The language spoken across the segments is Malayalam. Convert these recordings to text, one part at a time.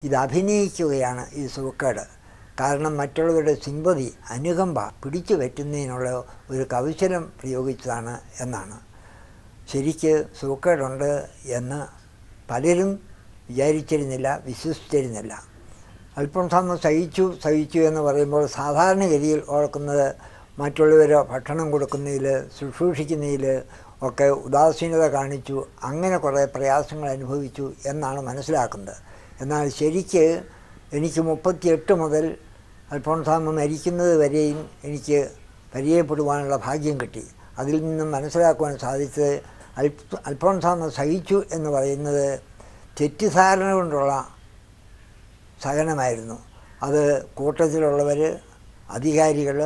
ഇത് അഭിനയിക്കുകയാണ് ഈ സൂക്കേട്. കാരണം മറ്റുള്ളവരുടെ സിമ്പതി, അനുകമ്പ പിടിച്ചു പറ്റുന്നതിനുള്ള ഒരു കൗശലം പ്രയോഗിച്ചതാണ് എന്നാണ്. ശരിക്ക് സൂക്കേടുണ്ട് എന്ന് പലരും വിചാരിച്ചിരുന്നില്ല, വിശ്വസിച്ചിരുന്നില്ല. അൽഫോൻസാമ്മ സഹിച്ചു എന്ന് പറയുമ്പോൾ സാധാരണഗതിയിൽ ഓർക്കുന്നത് മറ്റുള്ളവരെ ഭക്ഷണം കൊടുക്കുന്നതിൽ, ശുശ്രൂഷിക്കുന്നതിൽ ഒക്കെ ഉദാസീനത കാണിച്ചു, അങ്ങനെ കുറേ പ്രയാസങ്ങൾ അനുഭവിച്ചു എന്നാണ് മനസ്സിലാക്കുന്നത്. എന്നാൽ ശരിക്ക് എനിക്ക് 38 മുതൽ അൽഫോൻസാമ്മ മരിക്കുന്നത് വരെയും എനിക്ക് പരിചയപ്പെടുവാനുള്ള ഭാഗ്യം കിട്ടി. അതിൽ നിന്നും മനസ്സിലാക്കുവാൻ സാധിച്ചത് അൽഫോൻസാമ്മ സഹിച്ചു എന്ന് പറയുന്നത് തെറ്റിദ്ധാരണ കൊണ്ടുള്ള സഹനമായിരുന്നു. അത് കൂട്ടത്തിലുള്ളവർ, അധികാരികൾ,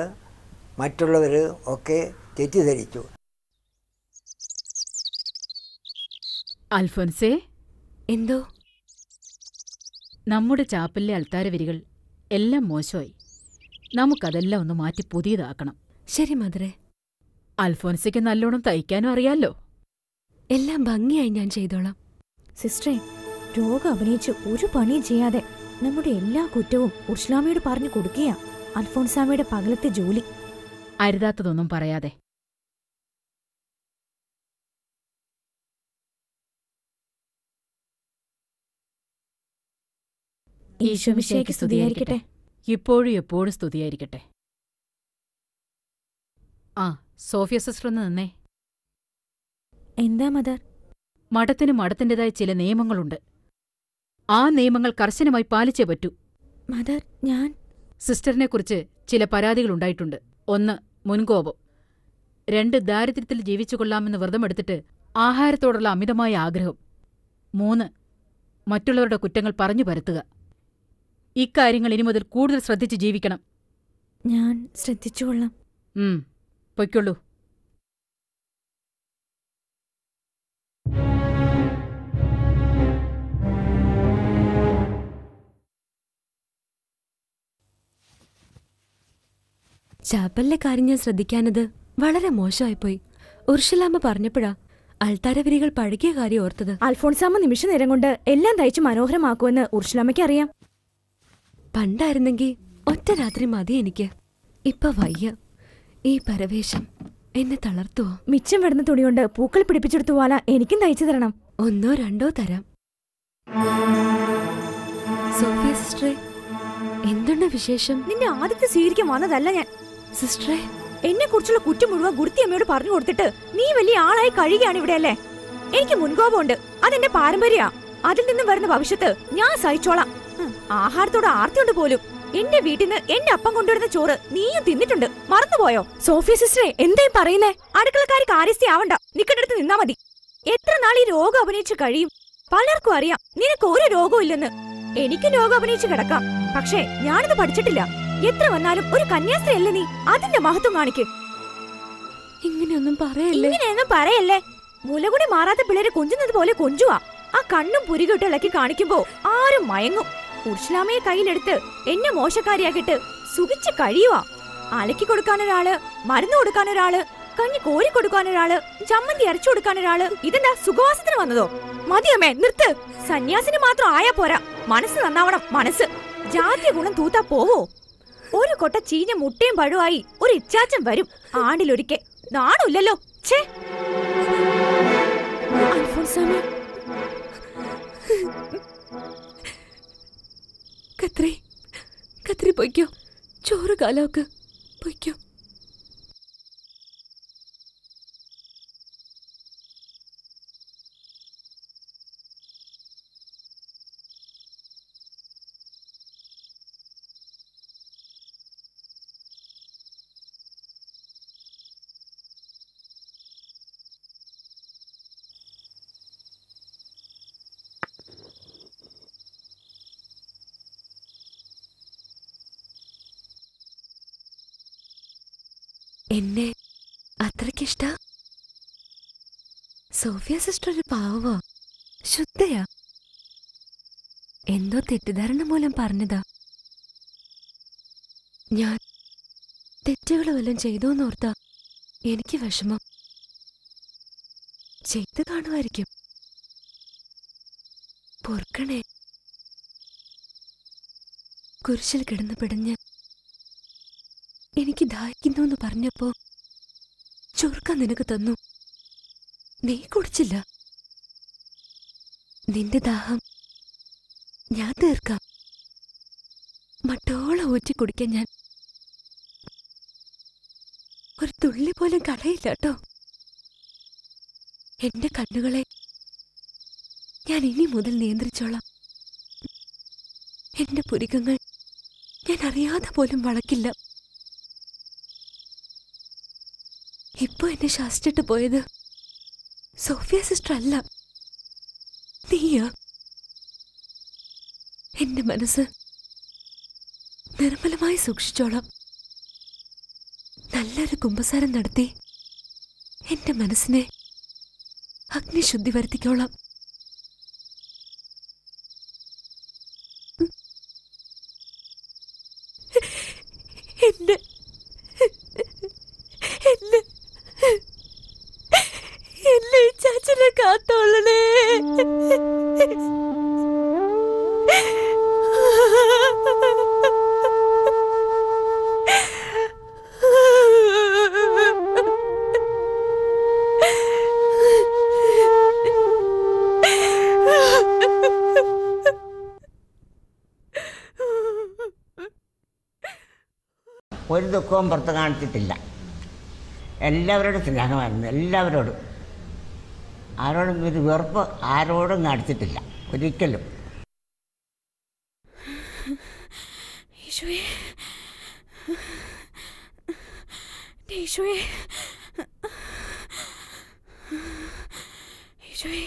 മറ്റുള്ളവർ ഒക്കെ തെറ്റിദ്ധരിച്ചു. അൽഫോൻസേ, എന്തോ? നമ്മുടെ ചാപ്പലിലെ അൾത്താരവരികൾ എല്ലാം മോശമായി. നമുക്കതെല്ലാം ഒന്ന് മാറ്റി പുതിയതാക്കണം. ശരി മദറേ. അൽഫോൻസയ്ക്ക് നല്ലോണം തയ്ക്കാനും അറിയാലോ. എല്ലാം ഭംഗിയായി ഞാൻ ചെയ്തോളാം. സിസ്റ്ററെ, രോഗം അഭിനയിച്ച് ഒരു പണിയും ചെയ്യാതെ നമ്മുടെ എല്ലാ കുറ്റവും ഉർഷ്ലാമയോട് പറഞ്ഞു കൊടുക്കുക അൽഫോൻസാമയുടെ പകലത്തെ ജോലി. അരുതാത്തതൊന്നും പറയാതെ. ഈശോമിശിഹായ്ക്ക് സ്തുതിയായിരിക്കട്ടെ. ഇപ്പോഴും എപ്പോഴും സ്തുതിയായിരിക്കട്ടെ. ആ, സോഫിയ സിസ്റ്റർ ഒന്ന് നിന്നേ. എന്താ മദർ? മഠത്തിന് മഠത്തിൻ്റെതായ ചില നിയമങ്ങളുണ്ട്. ആ നിയമങ്ങൾ കർശനമായി പാലിച്ചേ പറ്റൂ. മദർ, ഞാൻ സിസ്റ്ററിനെക്കുറിച്ച് ചില പരാതികളുണ്ടായിട്ടുണ്ട്. 1, മുൻകോപം. 2, ദാരിദ്ര്യത്തിൽ ജീവിച്ചുകൊള്ളാമെന്ന് വ്രതമെടുത്തിട്ട് ആഹാരത്തോടുള്ള അമിതമായ ആഗ്രഹം. 3, മറ്റുള്ളവരുടെ കുറ്റങ്ങൾ പറഞ്ഞു പരത്തുക. ഇക്കാര്യങ്ങൾ ഇനി മുതൽ കൂടുതൽ ശ്രദ്ധിച്ച് ജീവിക്കണം. ഞാൻ ശ്രദ്ധിച്ചുകൊള്ളാം. പൊയ്ക്കൊള്ളൂ. ചാപ്പലിലെ കാര്യം ഞാൻ ശ്രദ്ധിക്കാനത് വളരെ മോശമായിപ്പോയി. ഉർഷലാമ്മ പറഞ്ഞപ്പോഴാ അൾത്താരവരികൾ പഴകിയ കാര്യം ഓർത്തത്. അൽഫോൻസാമ്മ നിമിഷ നേരം കൊണ്ട് എല്ലാം തയ്ച്ച് മനോഹരമാക്കുമെന്ന് ഉർഷലാമ്മയ്ക്ക് അറിയാം. പണ്ടായിരുന്നെങ്കിൽ ഒറ്റ രാത്രി മതി എനിക്ക്. ഇപ്പൊ വയ്യ. ഈ പരവേശം എന്നെ തളർത്തുവോ? മിച്ചം വരുന്ന തുണികൊണ്ട് പൂക്കൾ പിടിപ്പിച്ചെടുത്തു പോല എനിക്കും തയ്ച്ചു തരണം. 1, 2 തരാം. സോഫിയ സിസ്റ്ററെ, എന്തുണ്ട് വിശേഷം? നിന്റെ ആദ്യത്തെ സ്വീകരിക്കാൻ വന്നതല്ല ഞാൻ. സിസ്റ്ററെ, എന്നെ കുറിച്ചുള്ള കുറ്റം മുഴുവൻ ഗുരുത്തി അമ്മയോട് പറഞ്ഞു കൊടുത്തിട്ട് നീ വലിയ ആളായി കഴിയുകയാണ് ഇവിടെയല്ലേ. എനിക്ക് മുൻകോപമുണ്ട്, അതെന്റെ പാരമ്പര്യ. അതിൽ നിന്നും വരുന്ന ഭവിഷ്യത്ത് ഞാൻ സഹിച്ചോളാം. ആഹാരത്തോട് ആർത്തിയുണ്ട് പോലും. എന്റെ വീട്ടിൽ നിന്ന് എന്റെ അപ്പം കൊണ്ടുവരുന്ന ചോറ് നീയും തിന്നിട്ടുണ്ട്, മറന്നുപോയോ? സോഫിയ സിസ്റ്ററെ, എന്തേ പറയുന്നേ? അടുക്കളക്കാരി കാര്യസ്ഥയാവണ്ട, നിക്കടടുത്ത് നിന്നാ മതി. എത്ര നാൾ ഈ രോഗം അഭിനയിച്ച് കഴിയും? പലർക്കും അറിയാം നിനക്ക് ഒരു രോഗവും ഇല്ലെന്ന്. എനിക്കും രോഗം അഭിനയിച്ച് കിടക്കാം, പക്ഷേ ഞാനിത് പഠിച്ചിട്ടില്ല. എത്ര വന്നാലും ഒരു കന്യാസ്ത്രീയല്ലേ നീ, അതിന്റെ മഹത്വം കാണിക്ക്. ഇങ്ങനെയൊന്നും പറയല്ലേ. മുലകുടി മാറാത്ത പിള്ളേരെ കൊഞ്ചുന്നത് പോലെ കൊഞ്ചുവാ. ആ കണ്ണും പുരികിട്ട് ഇളക്കി കാണിക്കുമ്പോ ആരും മയങ്ങും. ഉർഷലാമയെ കയ്യിലെടുത്ത് എന്നെ മോശക്കാരിയാക്കിട്ട് സുഖിച്ച് കഴിയുവാ. അലക്കി കൊടുക്കാനൊരാള്, മരുന്ന് കൊടുക്കാനൊരാള്, കഞ്ഞി കോരി കൊടുക്കാനൊരാള്, ചമ്മന്തി അരച്ചു കൊടുക്കാനൊരാള്. ഇതെന്താ സുഖവാസത്തിന് വന്നതോ? മതിയമ്മേ, നിർത്ത്. സന്യാസിന് മാത്രം ആയാ പോരാ, മനസ്സ് നന്നാവണം. മനസ്സ്. ജാതിയ ഗുണം തൂത്താ പോവോ? ഒരു കൊട്ട ചീഞ്ഞ മുട്ടയും പഴുവായി ഒരു ഇച്ചാച്ചൻ വരും ആണ്ടിലൊരിക്കെ. നാണമില്ലല്ലോ. ഛേ, അൽഫോൻസാമ്മ. കത്രി പൊയ്ക്കോ. ചോറ് കാലമൊക്കെ പൊയ്ക്കോ. എന്നെ അത്രയ്ക്കിഷ്ട? സോഫിയ സിസ്റ്റർ ഒരു പാവ, ശുദ്ധയാ. എന്തോ തെറ്റിദ്ധാരണ മൂലം പറഞ്ഞതാ. ഞാൻ തെറ്റുകൾ വല്ലതും ചെയ്തോന്നോർത്താ എനിക്ക് വിഷമം. ചെയ്ത് കാണുമായിരിക്കും. പൊറുക്കണേ. കുരിശിൽ കിടന്ന് പിടഞ്ഞ് എനിക്ക് ദാഹിക്കുന്നു എന്ന് പറഞ്ഞപ്പോ ചൊറുക്ക നിനക്ക് തന്നു. നീ കുടിച്ചില്ല. നിന്റെ ദാഹം ഞാൻ തീർക്കാം. മട്ടോളം ഊറ്റി കുടിക്കാൻ ഞാൻ ഒരു തുള്ളി പോലും കളയില്ല കേട്ടോ. എന്റെ കണ്ണുകളെ ഞാൻ ഇനി മുതൽ നിയന്ത്രിച്ചോളാം. എന്റെ പുരികങ്ങൾ ഞാൻ അറിയാതെ പോലും വളക്കില്ല. ഇപ്പൊ എന്നെ ശാസിച്ചിട്ട് പോയത് സോഫിയ സിസ്റ്റർ അല്ല, നീയാ. എന്റെ മനസ്സ് നിർമ്മലമായി സൂക്ഷിച്ചോളാം. നല്ലൊരു കുമ്പസാരം നടത്തി എന്റെ മനസ്സിനെ അഗ്നിശുദ്ധി വരുത്തിക്കോളാം. എന്നെ എന്നെ എന്നെ ചാച്ചനെ കാത്തോളണേ. ഒരു ദുഃഖവും പുറത്ത് കാണിച്ചിട്ടില്ല. എല്ലാവരോടും സ്നേഹമായിരുന്നു, എല്ലാവരോടും. ആരോടും ഒരു വെറുപ്പ് ആരോടും കാണിച്ചിട്ടില്ല ഒരിക്കലും. ഈശോയെ, ഈശോയെ, ഈശോയെ.